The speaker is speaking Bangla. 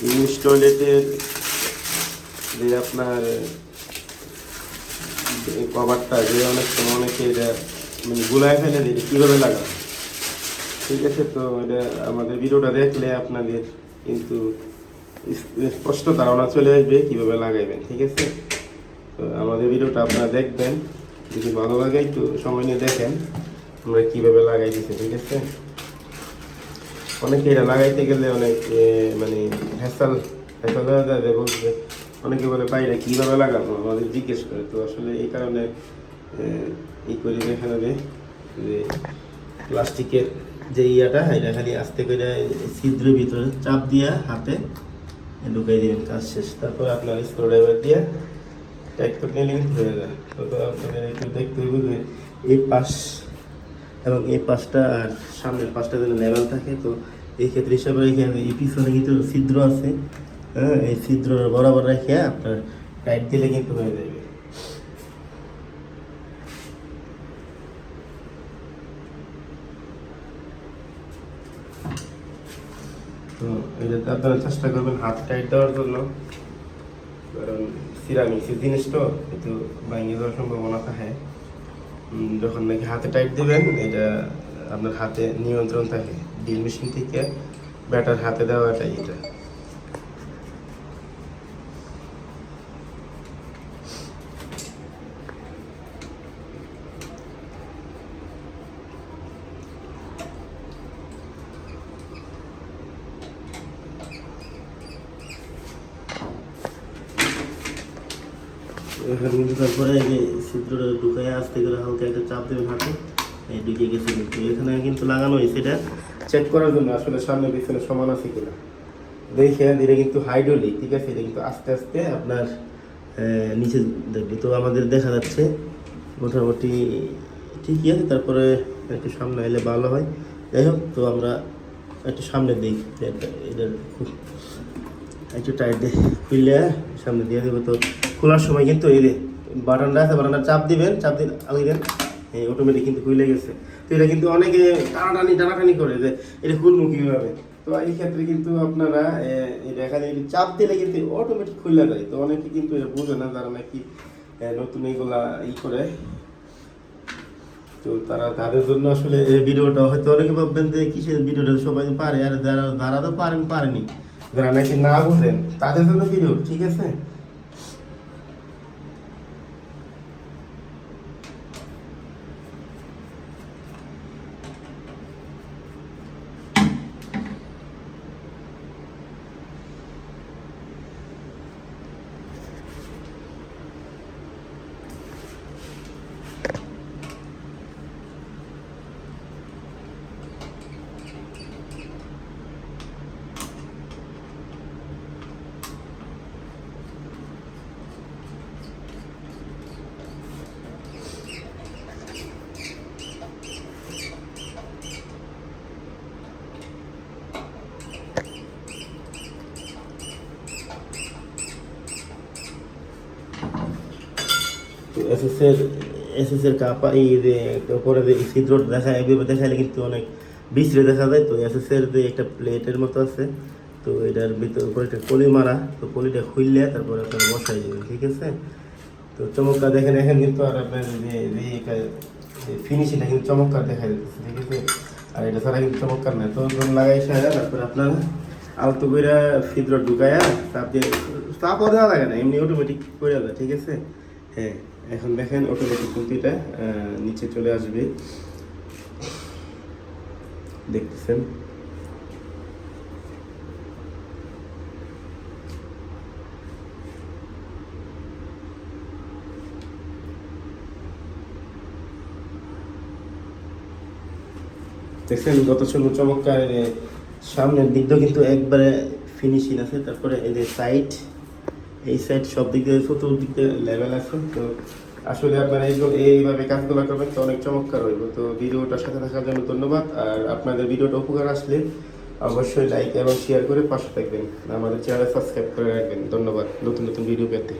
ইংলিশ টয়লেটের যে আপনার কভারটা যে অনেক সময় অনেকে এটা মানে গুলায় ফেলে দিই কীভাবে লাগাবে, ঠিক আছে? তো এটা আমাদের ভিডিওটা দেখলে আপনাদের কিন্তু স্পষ্ট ধারণা চলে আসবে কীভাবে লাগাইবেন, ঠিক আছে? তো আমাদের ভিডিওটা আপনারা দেখবেন, যদি ভালো লাগে একটু সময় নিয়ে দেখেন আমরা কীভাবে লাগাই দিচ্ছি, ঠিক আছে? অনেকে এটা লাগাইতে গেলে অনেক মানে হ্যাসাল হয়ে যায়, বলছে অনেকে বলে বাইরে কীভাবে লাগাবো আমাদের জিজ্ঞেস করে। তো আসলে এই কারণে এই করি দেখানো যে প্লাস্টিকের যে ইয়াটা এটা খালি আস্তে করে ছিদ্রের ভিতরে চাপ দিয়া হাতে ঢুকাই দিবেন, কাজ শেষ। তারপর আপনার স্ক্রুড্রাইভার দিয়ে টাইট করে নিলে কিন্তু হয়ে যায়। তো আপনাদের একটু দেখতে হবে এই পাশ এবং এই পাশটা আর সামনের পাশটা যেন লেভেল থাকে। তো এই ক্ষেত্রে হিসাবে এখানে এই পিছনে কিন্তু ছিদ্র আছে, হ্যাঁ, এই ছিদ্র বরাবর রেখে আপনার টাইট দিলে কিন্তু হয়ে যাবে। তো এটাতে আপনারা চেষ্টা করবেন হাত টাইট দেওয়ার জন্য, কারণ সিরামিক্সের জিনিস তো একটু ভাঙিয়ে যাওয়ার সম্ভাবনা থাকে। যখন নাকি হাতে টাইট দেবেন এটা আপনার হাতে নিয়ন্ত্রণ থাকে, ড্রিল মেশিন থেকে ব্যাটার হাতে দেওয়াটাই এটা। এখানে কিন্তু তারপরে এই যে ছিদ্রটা ঢুকায় আসতে গেলে হালকা একটা চাপ দেবেন হাতে, এই ঢুকে গেছে। কিন্তু এখানে কিন্তু লাগানো হয়েছে এটা চেক করার জন্য আসলে সামনে পিছনে সমান আছে কিনা দেখে ধীরে কিন্তু হাইড্রোলিক, ঠিক আছে? এটা কিন্তু আস্তে আস্তে আপনার নিচে দেখবে। তো আমাদের দেখা যাচ্ছে মোটামুটি ঠিকই আছে, তারপরে একটু সামনে এলে ভালো হয়। যাই হোক, তো আমরা একটু সামনে দিই, এটা খুব একটু টাইট দিয়ে খুললে সামনে দিয়ে দেবো। তো খোলার সময় কিন্তু এই যে বাটনটা আছে, বাটনটা চাপ দিবেন, চাপ দিন আগে দেন, এই অটোমেটিক কিন্তু খুলে গেছে। তো এটা কিন্তু অনেকে টানাটানি করে যে এটা খুলবো কীভাবে। তো এই ক্ষেত্রে কিন্তু আপনারা এটা এখানে চাপ দিলে কিন্তু অটোমেটিক খুলে যায়। তো অনেকে কিন্তু এটা বুঝে না, যারা নাকি নতুন এইগুলা করে। তো তাদের জন্য আসলে এই ভিডিওটা হয়তো অনেকে ভাববেন যে কিসের ভিডিওটা সবাই পারে, আর যারা তো পারেনি, যারা নাকি না বুঝেন তাদের জন্য ভিডিও, ঠিক আছে? তো এসএসের কাপা এই যে উপরে যে ছিদ্র দেখা এইভাবে দেখাইলে কিন্তু অনেক বিশ্রী দেখা যায়। তো এসএসের যে একটা প্লেটের মতো আছে, তো এটার ভিতর উপরে একটা পলি মারা, তো পলিটা খুললে তারপরে আপনার বসাই দেবেন, ঠিক আছে? তো চমৎকার দেখেন এখন কিন্তু আর আপনার যে ফিনিশিংটা কিন্তু চমৎকার দেখা যাচ্ছে, ঠিক আছে? আর এটা ছাড়া কিন্তু চমৎকার না। তো লাগাই সারা তারপরে আপনার আলতো করে ছিদ্র ঢুকায়া চাপ দিয়ে, চাপও দেওয়া লাগে না, এমনি অটোমেটিক করে যায়, ঠিক আছে? হ্যাঁ, এখন দেখেন অটোমেটিক কিন্তু এটা নিচে চলে আসবে, দেখতেছেন? দেখছেন কত সুন্দর চমৎকার। সামনের দিকটাও কিন্তু একবারে ফিনিশিং আছে। তারপরে এই যে সাইড, এই সাইড সব দিক দিয়ে চতুর্দিক দিয়ে লেভেল আছে। তো আসলে আপনারা এইভাবে কাজগুলো করবেন তো অনেক চমৎকার হইব। তো ভিডিওটার সাথে থাকার জন্য ধন্যবাদ। আর আপনাদের ভিডিওটা উপকার আসলে অবশ্যই লাইক এবং শেয়ার করে পাশে থাকবেন, আমাদের চ্যানেল সাবস্ক্রাইব করে রাখবেন। ধন্যবাদ নতুন নতুন ভিডিও পেতে।